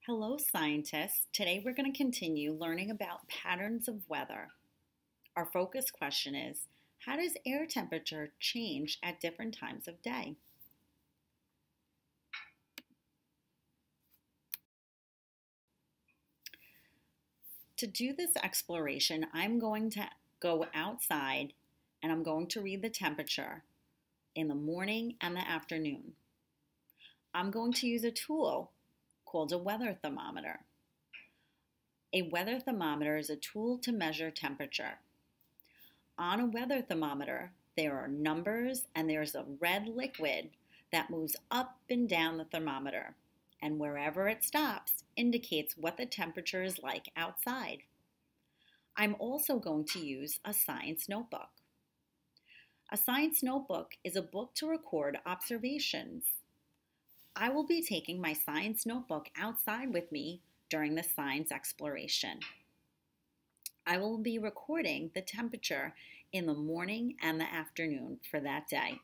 Hello, scientists. Today we're going to continue learning about patterns of weather. Our focus question is, how does air temperature change at different times of day? To do this exploration, I'm going to go outside and I'm going to read the temperature in the morning and the afternoon. I'm going to use a tool called a weather thermometer. A weather thermometer is a tool to measure temperature. On a weather thermometer, there are numbers and there's a red liquid that moves up and down the thermometer, and wherever it stops indicates what the temperature is like outside. I'm also going to use a science notebook. A science notebook is a book to record observations. I will be taking my science notebook outside with me during the science exploration. I will be recording the temperature in the morning and the afternoon for that day.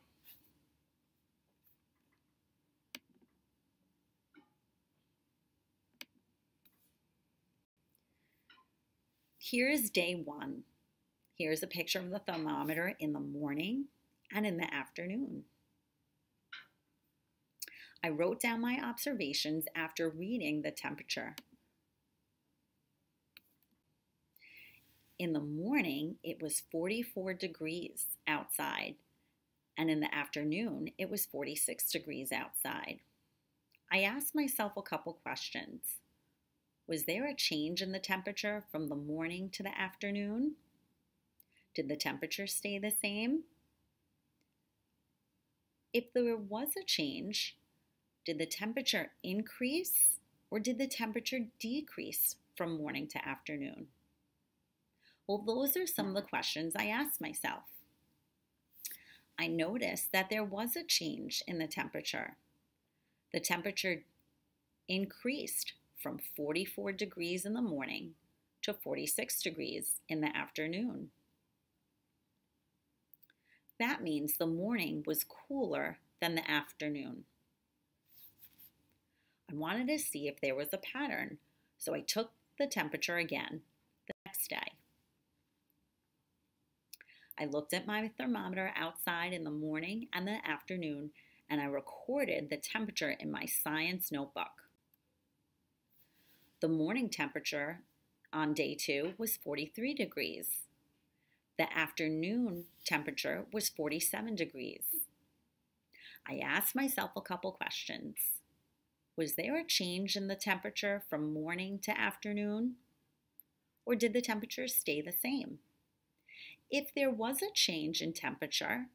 Here is day one. Here's a picture of the thermometer in the morning and in the afternoon. I wrote down my observations after reading the temperature. In the morning, it was 44 degrees outside, and in the afternoon, it was 46 degrees outside. I asked myself a couple questions. Was there a change in the temperature from the morning to the afternoon? Did the temperature stay the same? If there was a change, did the temperature increase or did the temperature decrease from morning to afternoon? Well, those are some of the questions I asked myself. I noticed that there was a change in the temperature. The temperature increased from 44 degrees in the morning to 46 degrees in the afternoon. That means the morning was cooler than the afternoon. I wanted to see if there was a pattern, so I took the temperature again the next day. I looked at my thermometer outside in the morning and the afternoon, and I recorded the temperature in my science notebook. The morning temperature on day 2 was 43 degrees. The afternoon temperature was 47 degrees. I asked myself a couple questions. Was there a change in the temperature from morning to afternoon? Or did the temperature stay the same? If there was a change in temperature,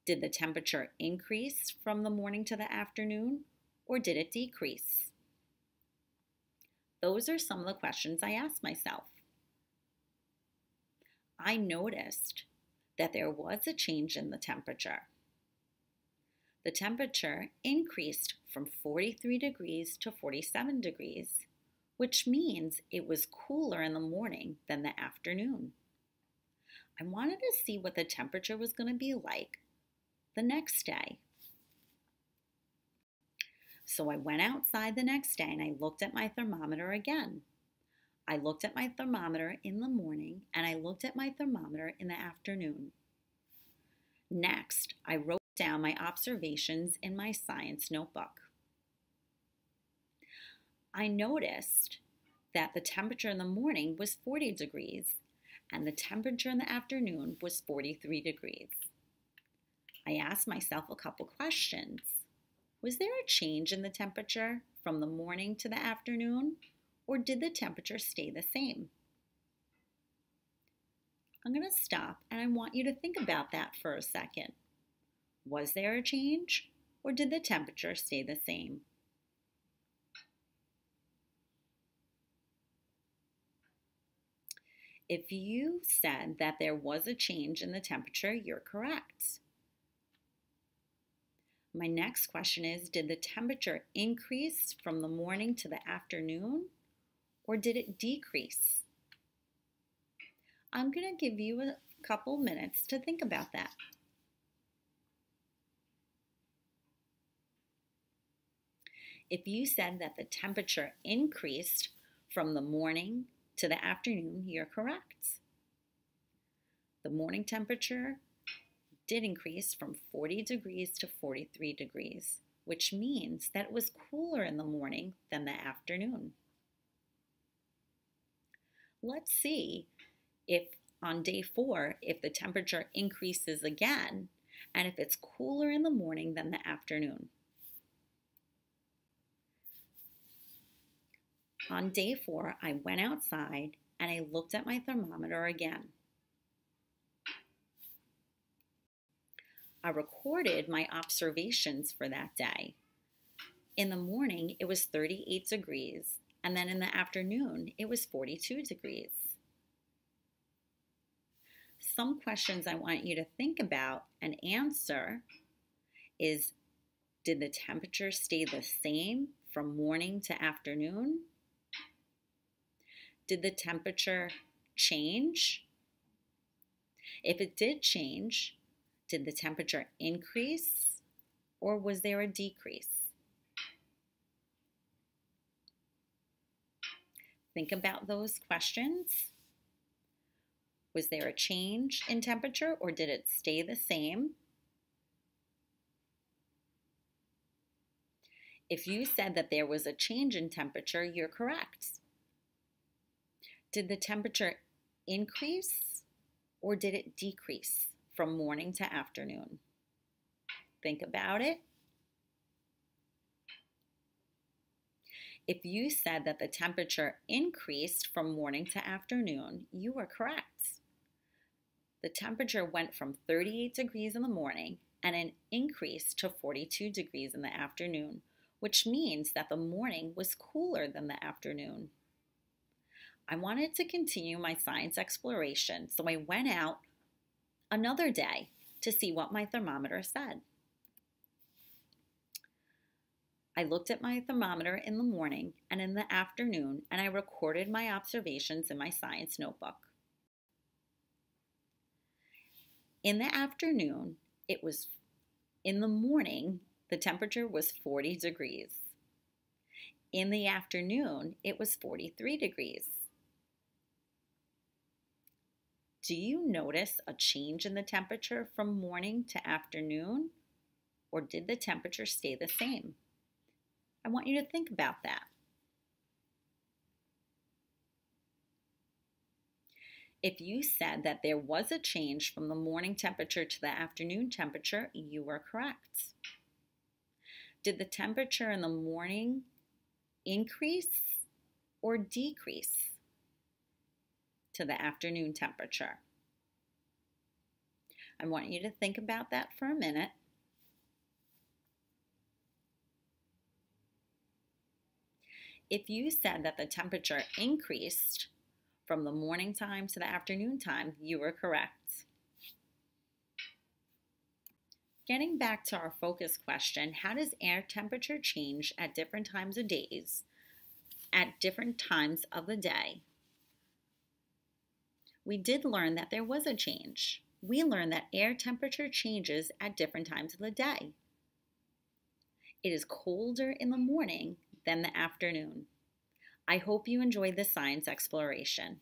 did the temperature increase from the morning to the afternoon, or did it decrease? Those are some of the questions I asked myself. I noticed that there was a change in the temperature. The temperature increased from 43 degrees to 47 degrees, which means it was cooler in the morning than the afternoon. I wanted to see what the temperature was going to be like the next day. So I went outside the next day and I looked at my thermometer again. I looked at my thermometer in the morning and I looked at my thermometer in the afternoon. Next, I wrote down my observations in my science notebook. I noticed that the temperature in the morning was 40 degrees and the temperature in the afternoon was 43 degrees. I asked myself a couple questions. Was there a change in the temperature from the morning to the afternoon, or did the temperature stay the same? I'm going to stop and I want you to think about that for a second. Was there a change, or did the temperature stay the same? If you said that there was a change in the temperature, you're correct. My next question is, did the temperature increase from the morning to the afternoon, or did it decrease? I'm going to give you a couple minutes to think about that. If you said that the temperature increased from the morning to the afternoon, you're correct. The morning temperature did increase from 40 degrees to 43 degrees, which means that it was cooler in the morning than the afternoon. Let's see if on day 4, if the temperature increases again, and if it's cooler in the morning than the afternoon. On day 4, I went outside and I looked at my thermometer again. I recorded my observations for that day. In the morning, it was 38 degrees, and then in the afternoon, it was 42 degrees. Some questions I want you to think about and answer is, did the temperature stay the same from morning to afternoon? Did the temperature change? If it did change, did the temperature increase or was there a decrease? Think about those questions. Was there a change in temperature or did it stay the same? If you said that there was a change in temperature, you're correct. Did the temperature increase or did it decrease from morning to afternoon? Think about it. If you said that the temperature increased from morning to afternoon, you were correct. The temperature went from 38 degrees in the morning and an increase to 42 degrees in the afternoon, which means that the morning was cooler than the afternoon. I wanted to continue my science exploration, so I went out another day to see what my thermometer said. I looked at my thermometer in the morning and in the afternoon, and I recorded my observations in my science notebook. In the afternoon, in the morning, the temperature was 40 degrees. In the afternoon, it was 43 degrees. Do you notice a change in the temperature from morning to afternoon, or did the temperature stay the same? I want you to think about that. If you said that there was a change from the morning temperature to the afternoon temperature, you were correct. Did the temperature in the morning increase or decrease to the afternoon temperature? I want you to think about that for a minute. If you said that the temperature increased from the morning time to the afternoon time, you were correct. Getting back to our focus question, how does air temperature change at different times of days, at different times of the day? We did learn that there was a change. We learned that air temperature changes at different times of the day. It is colder in the morning than the afternoon. I hope you enjoyed this science exploration.